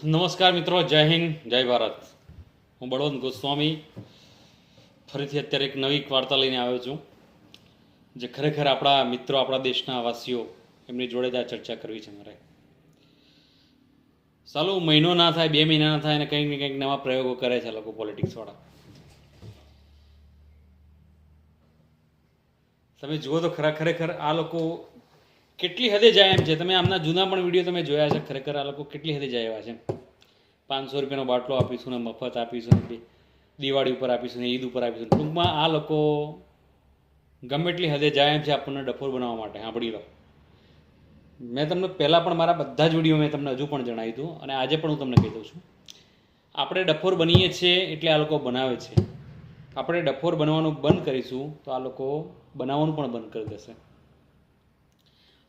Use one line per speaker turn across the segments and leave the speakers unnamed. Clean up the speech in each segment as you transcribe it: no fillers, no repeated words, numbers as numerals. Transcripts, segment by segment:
નમસ્કાર મિત્રો, જય હિન્દ, જય ભારત. હું બળવંત ગોસ્વામી ફરીથી અત્યારે એક નવી વાર્તા લઈને આવ્યો છું, જે ખરેખર આપણા મિત્રો, આપણા દેશના વાસીઓ એમની જોડે જ આ ચર્ચા કરવી છે મારે. સાલું મહિનો ના થાય, 2 મહિના ના થાય અને કંઈક ને કંઈક નવા પ્રયોગો કરે છે લોકો પોલિટિક્સવાળા. તમે જુઓ તો ખરેખર આ લોકો કેટલી હદે જાય એમ છે. તમે આમના જૂના પણ વિડીયો તમે જોયા છે. ખરેખર આ લોકો કેટલી હદે જાય એવા છે. 500 રૂપિયાનો બાટલો આપીશું ને મફત આપીશું ને દિવાળી ઉપર આપીશું ને ઈદ ઉપર આપીશું. ટૂંકમાં આ લોકો ગમે એટલી હદે જાય એમ છે આપણને ડફોર બનાવવા માટે. સાંભળી લો, મેં તમને પહેલાં પણ મારા બધા જ વિડીયો મેં તમને હજુ પણ જણાવ્યું હતું અને આજે પણ હું તમને કહી દઉં છું, આપણે ડફોર બનીએ છીએ એટલે આ લોકો બનાવે છે. આપણે ડફોર બનવાનું બંધ કરીશું તો આ લોકો બનાવવાનું પણ બંધ કરી દેશે.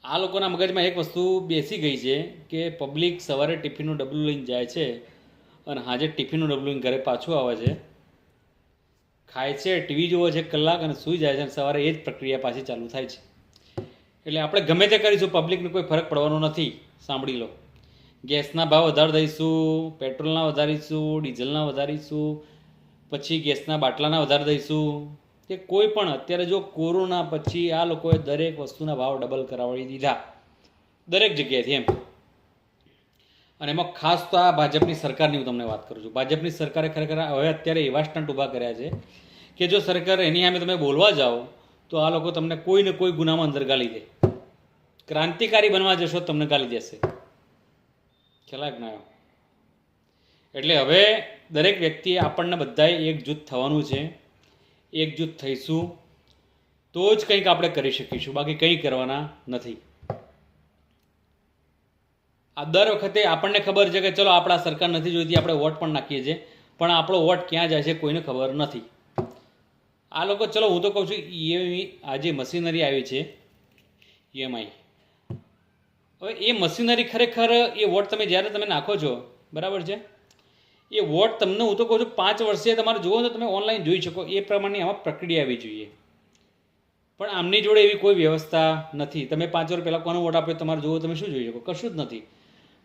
આ લોકોના મગજમાં એક વસ્તુ બેસી ગઈ છે કે પબ્લિક સવારે ટિફિનનું ડબલું લઈને જાય છે અને હાજે ટિફિનનું ડબલું લઈને ઘરે પાછું આવે છે, ખાય છે, ટીવી જોવે છે કલાક અને સૂઈ જાય છે અને સવારે એ જ પ્રક્રિયા પાછી ચાલુ થાય છે. એટલે આપણે ગમે તે કરીશું, પબ્લિકને કોઈ ફરક પડવાનો નથી. સાંભળી લો, ગેસના ભાવ વધારી દઈશું, પેટ્રોલના વધારીશું, ડીઝલના વધારીશું, પછી ગેસના બાટલાના વધારી દઈશું, કે કોઈ પણ અત્યારે જો કોરોના પછી આ લોકોએ દરેક વસ્તુના ભાવ ડબલ કરાવી દીધા દરેક જગ્યાએથી એમ. અને એમાં ખાસ તો આ ભાજપની સરકારની હું તમને વાત કરું છું. ભાજપની સરકારે ખરેખર હવે અત્યારે એવા સ્ટન્ટ ઊભા કર્યા છે કે જો સરકાર એની સામે તમે બોલવા જાઓ તો આ લોકો તમને કોઈ ને કોઈ ગુનામાં અંદર ગાલી દે. ક્રાંતિકારી બનવા જશો તમને ગાલી દેશે. ખ્યાલ ના આવ્યો? એટલે હવે દરેક વ્યક્તિએ આપણને બધાએ એકજૂથ થવાનું છે. એકજૂથ થઈશું તો જ કંઈક આપણે કરી શકીશું, બાકી કંઈ કરવાના નથી. આ દર વખતે આપણને ખબર છે કે ચલો આપણા સરકાર નથી જોઈતી, આપણે વોટ પણ નાખીએ છીએ, પણ આપણો વોટ ક્યાં જાય છે કોઈને ખબર નથી. આ લોકો, ચલો હું તો કહું છું, આ જે મશીનરી આવી છે EMI, હવે એ મશીનરી ખરેખર એ વોટ તમે જ્યારે તમે નાખો છો, બરાબર છે, એ વોટ તમને હું તો કહું છું 5 વર્ષે તમારે જુઓ તો તમે ઓનલાઈન જોઈ શકો. એ પ્રમાણની આમાં પ્રક્રિયા આવી જોઈએ. પણ આમની જોડે એવી કોઈ વ્યવસ્થા નથી. તમે 5 વર્ષ પહેલાં કોનો વોટ આપ્યો તમારે જુઓ, તમે શું જોઈ શકો? કશું જ નથી.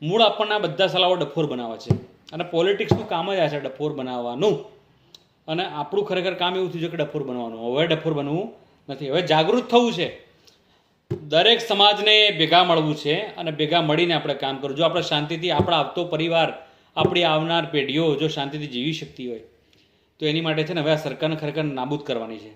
મૂળ આપણને આ બધા સલાહો ડફોર બનાવે છે અને પોલિટિક્સનું કામ જ આ છે, ડફોર બનાવવાનું. અને આપણું ખરેખર કામ એવું થયું છે કે ડફોર બનવાનું. હવે ડફોર બનવું નથી. હવે જાગૃત થવું છે. દરેક સમાજને ભેગા મળવું છે અને ભેગા મળીને આપણે કામ કરવું. જો આપણે શાંતિથી આપણા આવતો પરિવાર, આપણી આવનાર પેઢીઓ જો શાંતિથી જીવી શકતી હોય તો એની માટે છે ને હવે આ સરકારને ખરેખર નાબૂદ કરવાની છે.